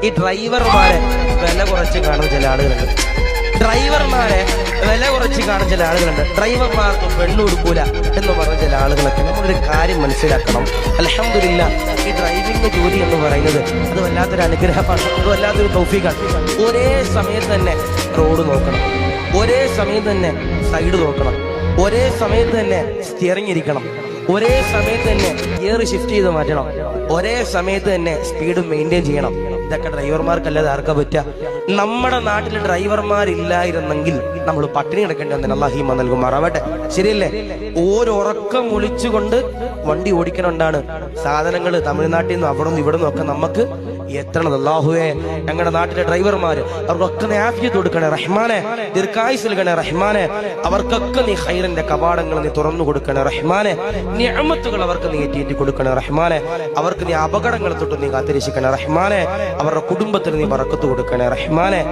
ഈ ഡ്രൈവർമാരെ വില കുറച്ച് കാണുന്ന ചില ആളുകളുണ്ട്. ഡ്രൈവർമാരെ വില കുറച്ച് കാണുന്ന ചില ആളുകളുണ്ട്. ഡ്രൈവർമാർക്ക് പെണ്ണു കൊടുക്കൂല എന്ന് പറഞ്ഞ ചില ആളുകളൊക്കെ നമ്മളൊരു കാര്യം മനസ്സിലാക്കണം. അൽഹംദുലില്ലാഹ്, ഈ ഡ്രൈവിംഗ് ജോലി എന്ന് പറയുന്നത് അത് വല്ലാത്തൊരു അനുഗ്രഹമാണ്, അത് വല്ലാത്തൊരു തൗഫീഖാണ്. ഒരേ സമയത്ത് തന്നെ റോഡ് നോക്കണം, ഒരേ സമയത്ത് തന്നെ സൈഡ് നോക്കണം, ഒരേ സമയത്ത് തന്നെ സ്റ്റിയറിംഗ് ഇരിക്കണം, ഒരേ സമയത്ത് തന്നെ ഗിയർ ഷിഫ്റ്റ് ചെയ്ത് മാറ്റണം, ഒരേ സമയത്ത് തന്നെ സ്പീഡ് മെയിൻറ്റെയിൻ ചെയ്യണം. ഇതൊക്കെ ഡ്രൈവർമാർക്കല്ലാതെ ആർക്കാ പറ്റുക? നമ്മുടെ നാട്ടിൽ ഡ്രൈവർമാരില്ലായിരുന്നെങ്കിൽ നമ്മൾ പട്ടിണി കിടക്കേണ്ടി വന്നേ. അല്ലാഹു ഈമാൻ നൽകുമാറാവട്ടെ. ശരിയല്ലേ? ഓരോറക്കം ഒളിച്ചുകൊണ്ട് വണ്ടി ഓടിക്കണോണ്ടാണ് സാധനങ്ങൾ തമിഴ്നാട്ടിൽ നിന്നും അവിടെ നിന്നും ഇവിടെ നിന്നും ഒക്കെ നമുക്ക് എത്തണത്. അല്ലാഹുവേ, ഞങ്ങളുടെ നാട്ടിലെ ഡ്രൈവർമാര് അവർക്കൊക്കെ ആഫിയത്ത് കൊടുക്കണേ റഹ്മാനെ, ദീർഘായുസ്സ് നൽകണേ റഹ്മാനെ. അവർക്കൊക്കെ നീ ഖൈറിന്റെ കവാടങ്ങൾ നീ തുറന്നു കൊടുക്കണേ റഹ്മാനെ. നിഅമത്തുകൾ അവർക്ക് നീ ഏറ്റി കൊടുക്കണേ റഹ്മാനെ. അവർക്ക് നീ അപകടങ്ങൾ തൊട്ട് നീ കാത്തിരക്ഷിക്കണേ റഹ്മാനെ. അവരുടെ കുടുംബത്തിന് നീ ബറക്കത്ത് കൊടുക്കണേ റഹ്മാനെ.